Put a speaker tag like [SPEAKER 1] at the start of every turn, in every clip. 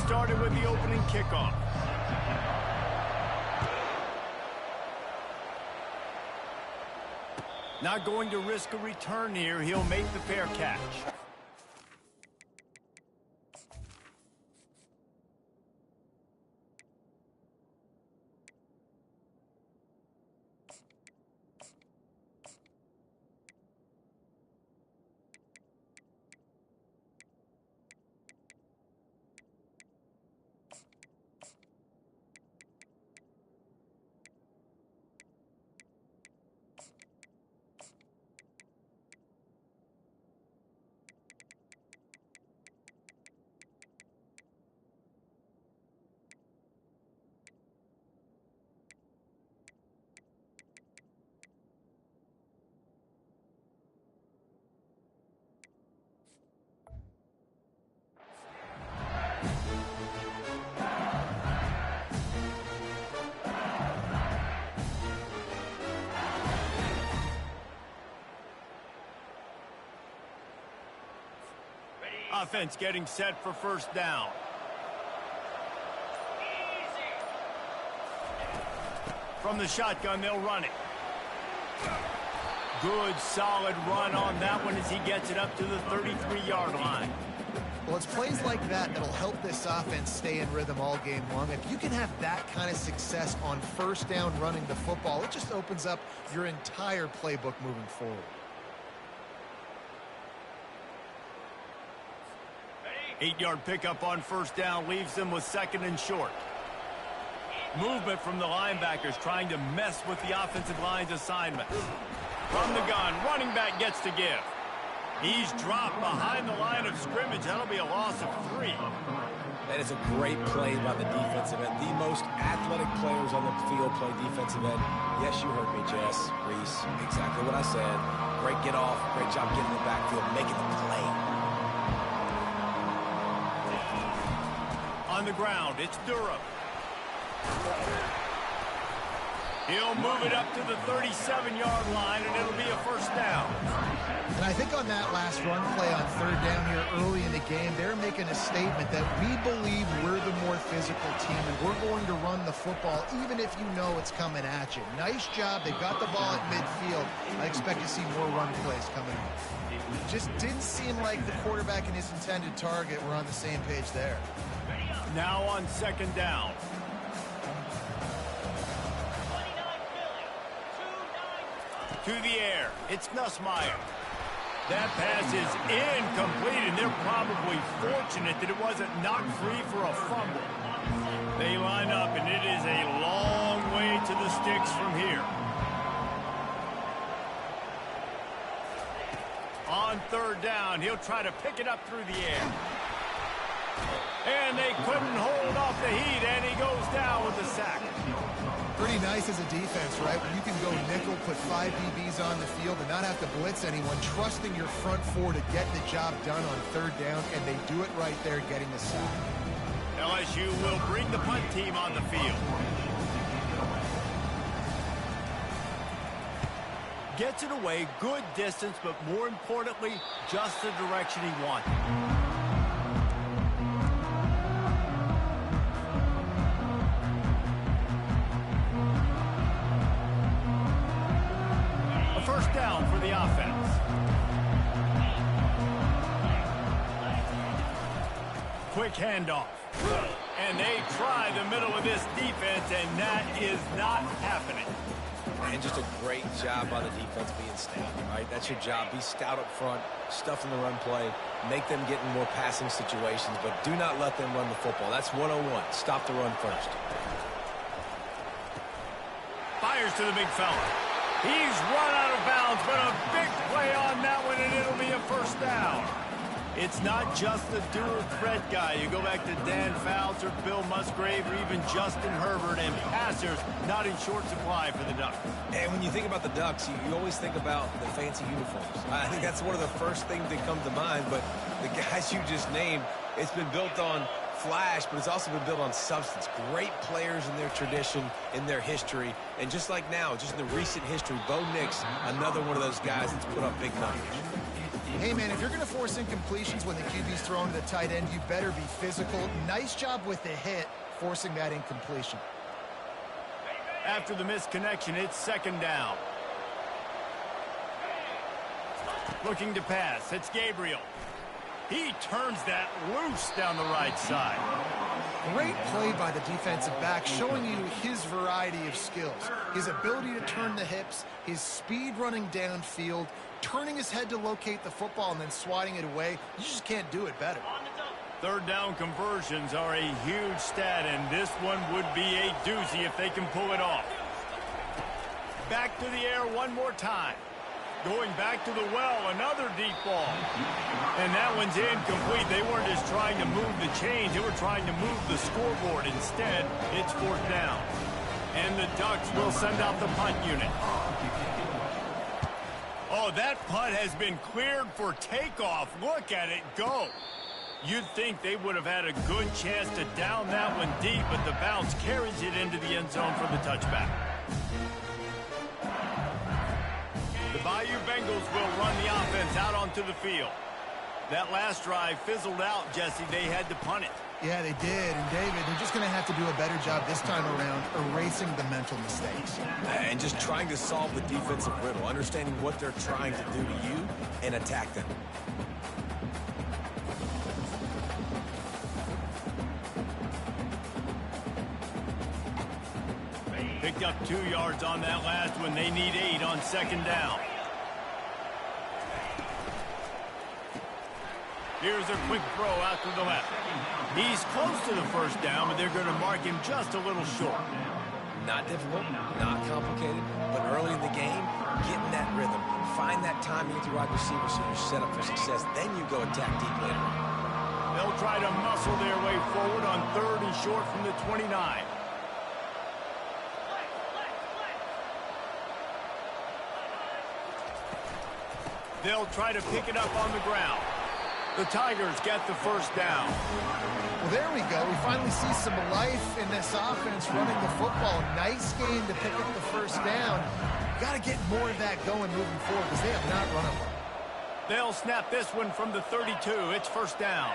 [SPEAKER 1] started with the opening kickoff. Not going to risk a return here. He'll make the fair catch. Offense getting set for first down. From the shotgun, they'll run it. Good, solid run on that one as he gets it up to the 33-yard line.
[SPEAKER 2] Well, it's plays like that that'll help this offense stay in rhythm all game long. If you can have that kind of success on first down running the football, it just opens up your entire playbook moving forward.
[SPEAKER 1] 8-yard pickup on first down leaves them with second and short. Movement from the linebackers trying to mess with the offensive line's assignment. From the gun, running back gets to give. He's dropped behind the line of scrimmage. That'll be a loss of 3.
[SPEAKER 3] That is a great play by the defensive end. The most athletic players on the field play defensive end. Yes, you heard me, Jess, Reese. Exactly what I said. Great get off. Great job getting in the backfield, making the play.
[SPEAKER 1] On the ground, it's Durham. He'll move it up to the 37-yard line, and it'll be a first down.
[SPEAKER 2] And I think on that last run play on third down here early in the game, they're making a statement that we believe we're the more physical team, and we're going to run the football even if you know it's coming at you. Nice job. They got the ball at midfield. I expect to see more run plays coming up. Just didn't seem like the quarterback and his intended target were on the same page there.
[SPEAKER 1] Now on second down. To the air, it's Nussmeier. That pass is incomplete, and they're probably fortunate that it wasn't knocked free for a fumble. They line up, and it is a long way to the sticks from here. On third down, he'll try to pick it up through the air. And they couldn't hold off the heat, and he goes down with the sack.
[SPEAKER 2] Pretty nice as a defense, right? When you can go nickel, put 5 DBs on the field and not have to blitz anyone, trusting your front four to get the job done on third down, and they do it right there, getting the sack.
[SPEAKER 1] LSU will bring the punt team on the field. Gets it away, good distance, but more importantly, just the direction he wanted. First down for the offense. Quick handoff. And they try the middle of this defense, and that is not happening.
[SPEAKER 3] And just a great job by the defense being stout, right? That's your job. Be stout up front, stuff in the run play, make them get in more passing situations, but do not let them run the football. That's 101. Stop the run first.
[SPEAKER 1] Fires to the big fella. He's run out of bounds, but a big play on that one, and it'll be a first down. It's not just the dual threat guy. You go back to Dan Fouts or Bill Musgrave or even Justin Herbert, and passers not in short supply for the Ducks.
[SPEAKER 3] And when you think about the Ducks, you always think about the fancy uniforms. I think that's one of the first things that come to mind, but the guys you just named, it's been built on flash, but it's also been built on substance. Great players in their tradition, in their history, and just like now, just in the recent history, Bo Nix, another one of those guys that's put up big numbers.
[SPEAKER 2] Hey, man, if you're going to force incompletions when the QB's thrown to the tight end, you better be physical. Nice job with the hit, forcing that incompletion.
[SPEAKER 1] After the misconnection, it's second down. Looking to pass. It's Gabriel. He turns that loose down the right side.
[SPEAKER 2] Great play by the defensive back, showing you his variety of skills. His ability to turn the hips, his speed running downfield, turning his head to locate the football and then swatting it away. You just can't do it better.
[SPEAKER 1] Third down conversions are a huge stat, and this one would be a doozy if they can pull it off. Back to the air one more time. Going back to the well, another deep ball. And that one's incomplete. They weren't just trying to move the chains. They were trying to move the scoreboard. Instead, it's fourth down. And the Ducks will send out the punt unit. Oh, that punt has been cleared for takeoff. Look at it go. You'd think they would have had a good chance to down that one deep, but the bounce carries it into the end zone for the touchback. The Bayou Bengals will run the offense out onto the field. That last drive fizzled out, Jesse. They had to punt it.
[SPEAKER 2] Yeah, they did. And, David, they're just going to have to do a better job this time around erasing the mental mistakes.
[SPEAKER 3] And just trying to solve the defensive riddle, understanding what they're trying to do to you and attack them.
[SPEAKER 1] Picked up 2 yards on that last one. They need 8 on second down. Here's a quick throw out to the left. He's close to the first down, but they're going to mark him just a little short.
[SPEAKER 3] Not difficult, not complicated, but early in the game, getting that rhythm. Find that timing with your wide receiver so you're set up for success. Then you go attack deep later.
[SPEAKER 1] They'll try to muscle their way forward on third and short from the 29. They'll try to pick it up on the ground. The Tigers get the first down.
[SPEAKER 2] Well, there we go. We finally see some life in this offense running the football. Nice game to pick up the first down. Got to get more of that going moving forward because they have not run it well.
[SPEAKER 1] They'll snap this one from the 32. It's first down.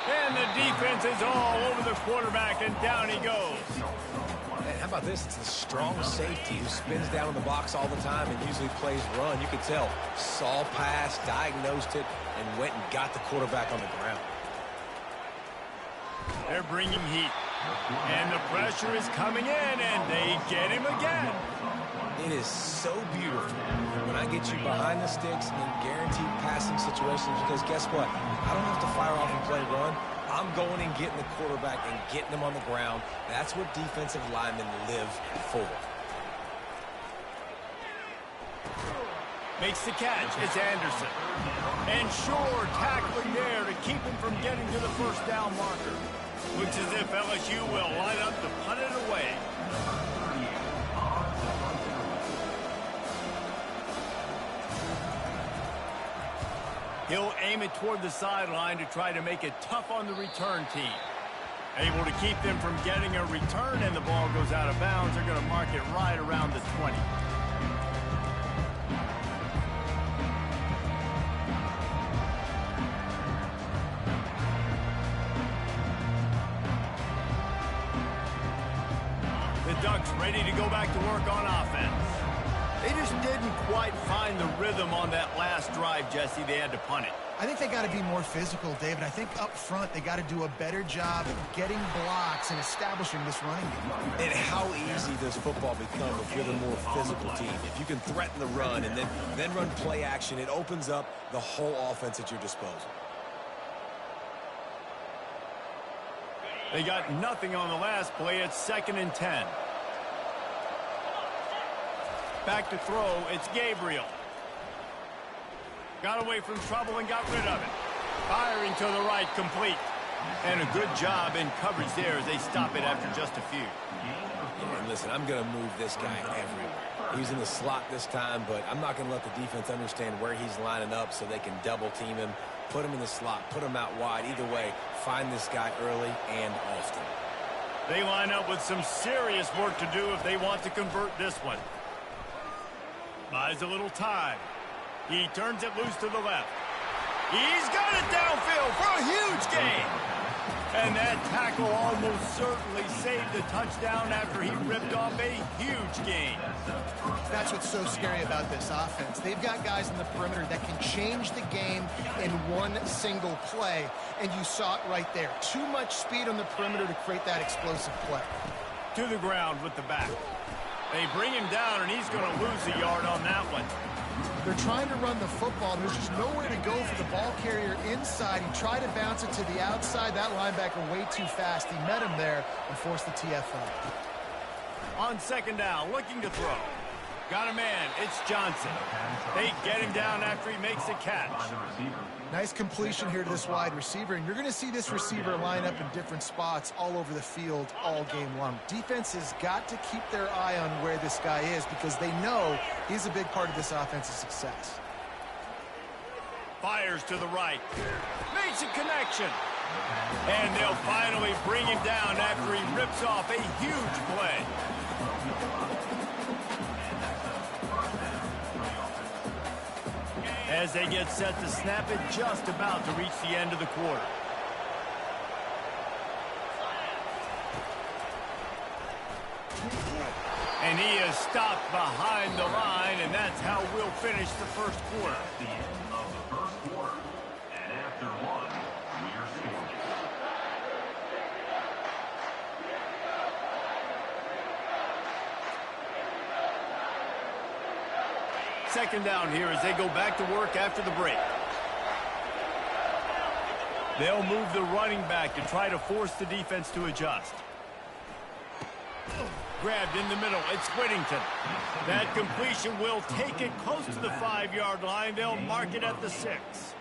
[SPEAKER 1] And the defense is all over the quarterback, and down he goes.
[SPEAKER 3] And how about this? It's the strong safety who spins down in the box all the time and usually plays run. You could tell. Saw pass, diagnosed it, and went and got the quarterback on the ground.
[SPEAKER 1] They're bringing heat. And the pressure is coming in, and they get him again.
[SPEAKER 3] It is so beautiful when I get you behind the sticks in guaranteed passing situations because guess what? I don't have to fire off and play run. I'm going and getting the quarterback and getting him on the ground. That's what defensive linemen live for.
[SPEAKER 1] Makes the catch. It's Anderson. And sure, tackling there to keep him from getting to the first down marker. Looks as if LSU will line up to punt it away. He'll aim it toward the sideline to try to make it tough on the return team. Able to keep them from getting a return, and the ball goes out of bounds. They're going to mark it right around the 20. The Ducks ready to go back to work on offense. They just didn't quite find the rhythm on that last drive, Jesse. They had to punt it.
[SPEAKER 2] I think they got to be more physical, David. I think up front they got to do a better job getting blocks and establishing this running game.
[SPEAKER 3] And how easy does football become if you're the more physical team? If you can threaten the run and then run play action, it opens up the whole offense at your disposal.
[SPEAKER 1] They got nothing on the last play. It's 2nd and 10. Back to throw. It's Gabriel. Got away from trouble and got rid of it. Firing to the right, complete. And a good job in coverage there as they stop it after just a few.
[SPEAKER 3] Yeah, and listen, I'm going to move this guy everywhere. He's in the slot this time, but I'm not going to let the defense understand where he's lining up so they can double team him, put him in the slot, put him out wide. Either way, find this guy early and often.
[SPEAKER 1] They line up with some serious work to do if they want to convert this one. Buys a little time. He turns it loose to the left. He's got it downfield for a huge gain. And that tackle almost certainly saved the touchdown after he ripped off a huge gain.
[SPEAKER 2] That's what's so scary about this offense. They've got guys in the perimeter that can change the game in one single play, and you saw it right there. Too much speed on the perimeter to create that explosive play.
[SPEAKER 1] To the ground with the back. They bring him down, and he's going to lose a yard on that one.
[SPEAKER 2] They're trying to run the football. There's just nowhere to go for the ball carrier inside. He tried to bounce it to the outside. That linebacker way too fast. He met him there and forced the TFL.
[SPEAKER 1] On second down, looking to throw. Got a man. It's Johnson. They get him down after he makes a catch.
[SPEAKER 2] Nice completion here to this wide receiver, and you're going to see this receiver line up in different spots all over the field all game long. Defense has got to keep their eye on where this guy is because they know he's a big part of this offense's success.
[SPEAKER 1] Fires to the right. Makes a connection. And they'll finally bring him down after he rips off a huge play. As they get set to snap it, just about to reach the end of the quarter. And he is stopped behind the line, and that's how we'll finish the first quarter.
[SPEAKER 4] The end of the first quarter, and after one, we're scoring.
[SPEAKER 1] Second down here as they go back to work after the break. They'll move the running back to try to force the defense to adjust. Grabbed in the middle. It's Whittington. That completion will take it close to the 5-yard line. They'll mark it at the 6.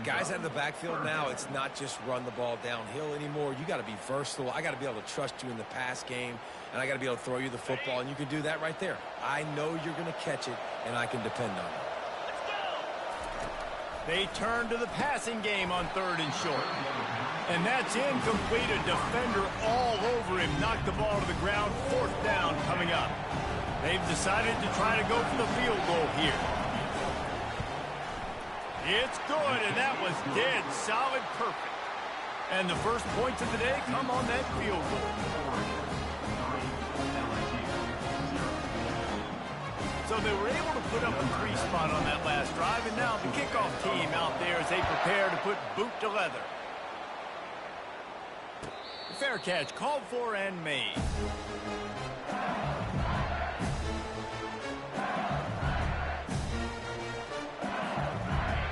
[SPEAKER 3] Guys out of the backfield now, it's not just run the ball downhill anymore. You got to be versatile. I got to be able to trust you in the pass game, and I got to be able to throw you the football, and you can do that right there. I know you're going to catch it, and I can depend on it.
[SPEAKER 1] They turn to the passing game on 3rd and short. And that's incomplete. A defender all over him. Knocked the ball to the ground. 4th down coming up. They've decided to try to go for the field goal here. It's good, and that was dead solid perfect. And the first points of the day come on that field goal. So they were able to put up a 3 spot on that last drive, and now the kickoff team out there as they prepare to put boot to leather. Fair catch called for and made.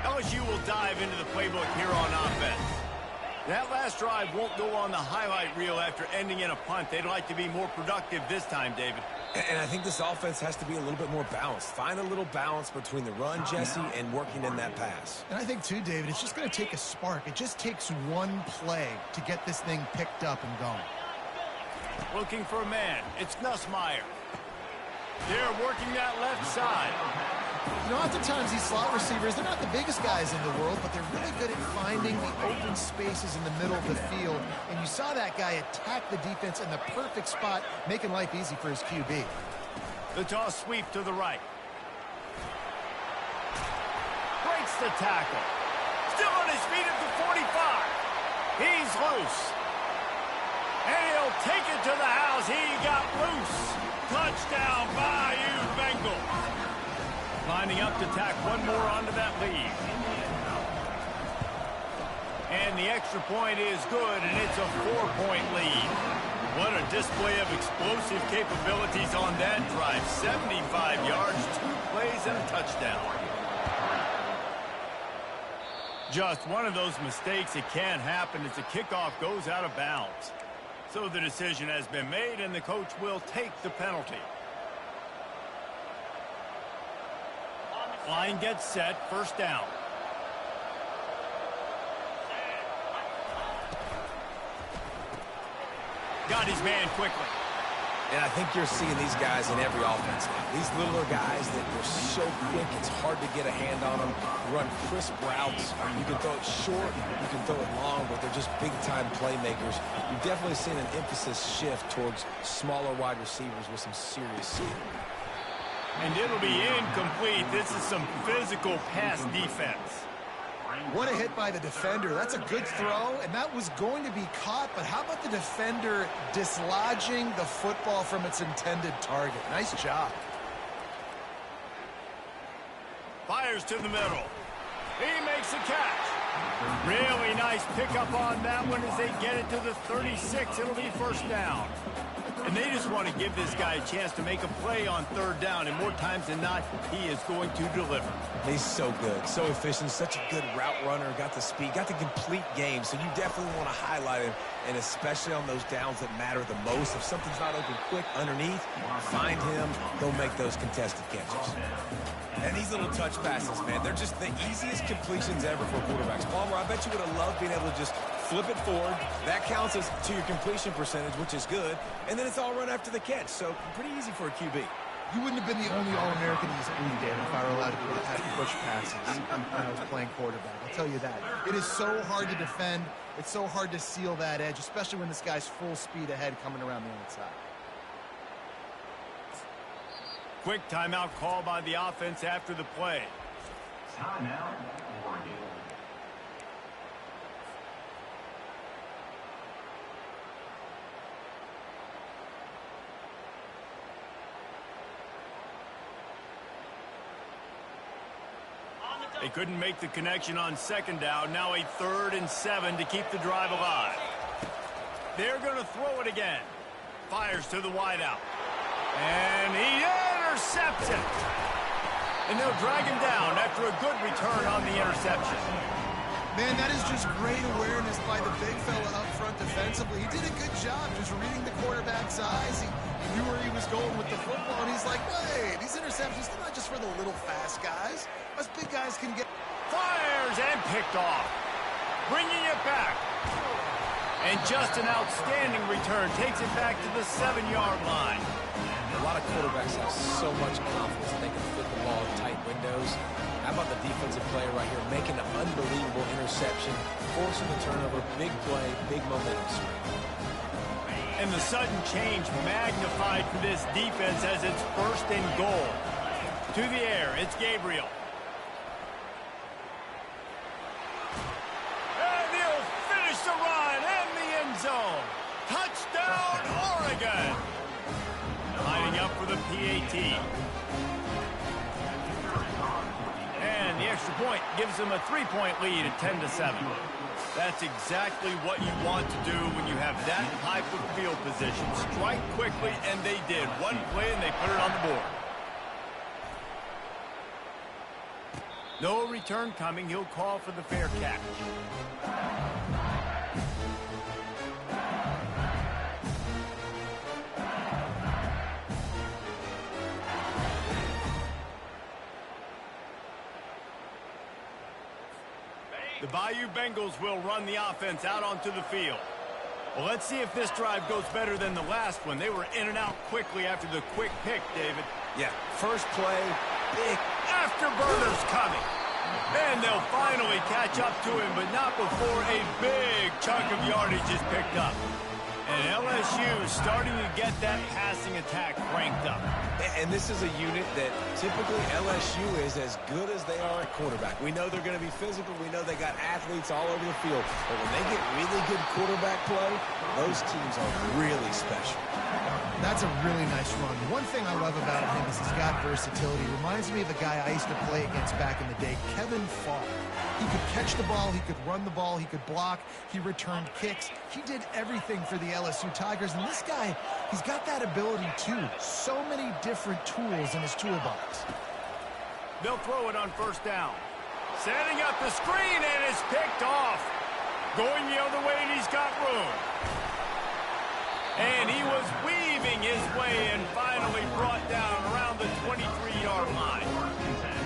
[SPEAKER 1] LSU will dive into the playbook here on offense. That last drive won't go on the highlight reel after ending in a punt. They'd like to be more productive this time, David.
[SPEAKER 3] And I think this offense has to be a little bit more balanced. Find a little balance between the run, Jesse, and working in that pass.
[SPEAKER 2] And I think, too, David, it's just going to take a spark. It just takes one play to get this thing picked up and going.
[SPEAKER 1] Looking for a man. It's Nussmeier. They're working that left side.
[SPEAKER 2] You know, oftentimes these slot receivers, they're not the biggest guys in the world, but they're really good at finding the open spaces in the middle of the field. And you saw that guy attack the defense in the perfect spot, making life easy for his QB.
[SPEAKER 1] The toss sweep to the right. Breaks the tackle. Still on his feet at the 45. He's loose. And he'll take it to the house. He got loose. Touchdown, Bayou Bengals. Lining up to tack one more onto that lead. And the extra point is good, and it's a 4-point lead. What a display of explosive capabilities on that drive. 75 yards, 2 plays, and a touchdown. Just one of those mistakes that can happen as the kickoff goes out of bounds. So the decision has been made, and the coach will take the penalty. Line gets set, 1st down. Got his man quickly.
[SPEAKER 3] And I think you're seeing these guys in every offense now. These littler guys that they're so quick, it's hard to get a hand on them. Run crisp routes. You can throw it short, you can throw it long, but they're just big-time playmakers. You've definitely seen an emphasis shift towards smaller wide receivers with some serious speed.
[SPEAKER 1] And it'll be incomplete. This is some physical pass defense.
[SPEAKER 2] What a hit by the defender. That's a good throw, and that was going to be caught, but how about the defender dislodging the football from its intended target? Nice job.
[SPEAKER 1] Fires to the middle. He makes a catch. Really nice pickup on that one as they get it to the 36. It'll be first down. And they just want to give this guy a chance to make a play on third down, and more times than not, he is going to deliver.
[SPEAKER 3] He's so good, so efficient, such a good route runner, got the speed, got the complete game, so you definitely want to highlight him, and especially on those downs that matter the most. If something's not open quick underneath, find him, he'll make those contested catches. And these little touch passes, man, they're just the easiest completions ever for quarterbacks. Palmer, I bet you would have loved being able to just flip it forward. That counts as to your completion percentage, which is good. And then it's all run after the catch, so pretty easy for a QB.
[SPEAKER 2] You wouldn't have been the only All-American in this league, David, if I were allowed to push passes when I was playing quarterback. I'll tell you that. It is so hard to defend. It's so hard to seal that edge, especially when this guy's full speed ahead coming around the outside.
[SPEAKER 1] Quick timeout call by the offense after the play.
[SPEAKER 4] Timeout, Oregon.
[SPEAKER 1] They couldn't make the connection on second down. Now a 3rd and 7 to keep the drive alive. They're going to throw it again. Fires to the wideout. And he intercepts it. And they'll drag him down after a good return on the interception.
[SPEAKER 2] Man, that is just great awareness by the big fella up front defensively. He did a good job just reading the quarterback's eyes. He knew where he was going with the football, and he's like, hey, these interceptions, they're not just for the little fast guys. Us big guys can get...
[SPEAKER 1] Fires and picked off. Bringing it back. And just an outstanding return. Takes it back to the 7-yard line.
[SPEAKER 3] A lot of quarterbacks have so much confidence that they can fit the ball in tight windows. How about the defensive player right here making an unbelievable interception, forcing the turnover, big play, big momentum swing.
[SPEAKER 1] And the sudden change magnified for this defense as it's 1st and goal. To the air, it's Gabriel. And he'll finish the run in the end zone. Touchdown, Oregon. Lining up for the PAT. And the extra point gives them a 3-point lead at 10-7. That's exactly what you want to do when you have that type of field position. Strike quickly, and they did. One play, and they put it on the board. No return coming. He'll call for the fair catch. The Bayou Bengals will run the offense out onto the field. Well, let's see if this drive goes better than the last one. They were in and out quickly after the quick pick, David.
[SPEAKER 3] Yeah, first play, big
[SPEAKER 1] Afterburners coming. And they'll finally catch up to him, but not before a big chunk of yardage is picked up. And LSU is starting to get that passing attack cranked up.
[SPEAKER 3] And this is a unit that typically LSU is as good as they are at quarterback. We know they're going to be physical. We know they got athletes all over the field. But when they get really good quarterback play, those teams are really special.
[SPEAKER 2] That's a really nice run. One thing I love about him is he's got versatility. Reminds me of the guy I used to play against back in the day, Kevin Farr. He could catch the ball, he could run the ball, he could block, he returned kicks. He did everything for the LSU Tigers, and this guy, he's got that ability too. So many different tools in his toolbox.
[SPEAKER 1] They'll throw it on 1st down. Setting up the screen, and it's picked off. Going the other way, and he's got room. And he was weaving his way and finally brought down around the 23-yard line.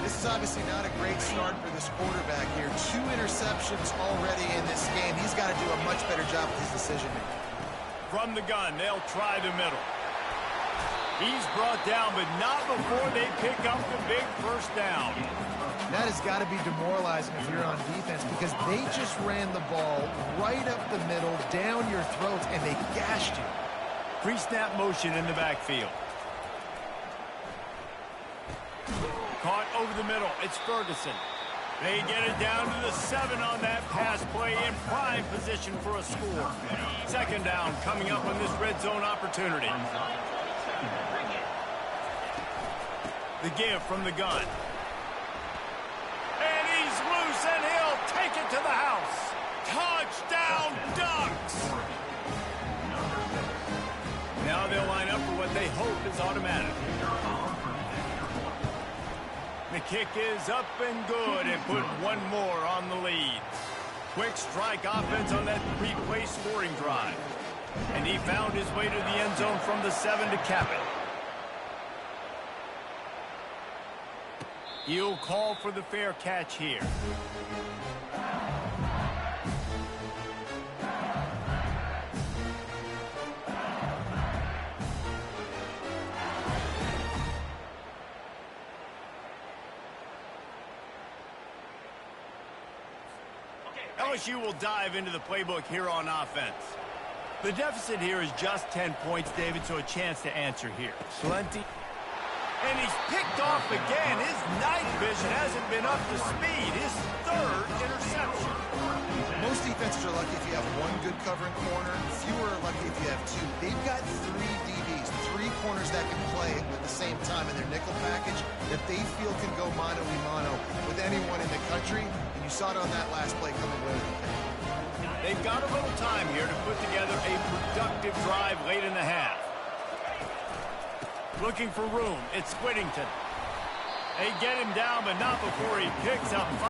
[SPEAKER 2] This is obviously not a great start for this quarterback here. 2 interceptions already in this game. He's got to do a much better job with his decision-making.
[SPEAKER 1] From the gun, they'll try the middle. He's brought down, but not before they pick up the big 1st down.
[SPEAKER 2] That has got to be demoralizing if you're on defense because they just ran the ball right up the middle, down your throats, and they gashed you.
[SPEAKER 1] Pre-snap motion in the backfield. Caught over the middle. It's Ferguson. They get it down to the 7 on that pass play in prime position for a score. Second down coming up on this red zone opportunity. The give from the gun. And he's loose, and he'll take it to the house. Touchdown, Ducks! Now they'll line up for what they hope is automatic. The kick is up and good, and put one more on the lead. Quick strike offense on that three-play scoring drive. And he found his way to the end zone from the 7 to cap it. He'll call for the fair catch here. LSU will dive into the playbook here on offense. The deficit here is just 10 points, David, so a chance to answer here. Plenty. And he's picked off again. His night vision hasn't been up to speed. His third interception.
[SPEAKER 2] Most defenses are lucky if you have one good covering corner. Fewer are lucky if you have two. They've got 3 DBs, 3 corners that can play at the same time in their nickel package that they feel can go mano-a-mano with anyone in the country. And you saw it on that last play coming with it.
[SPEAKER 1] They've got a little time here to put together a productive drive late in the half. Looking for room. It's Whittington. They get him down, but not before he picks up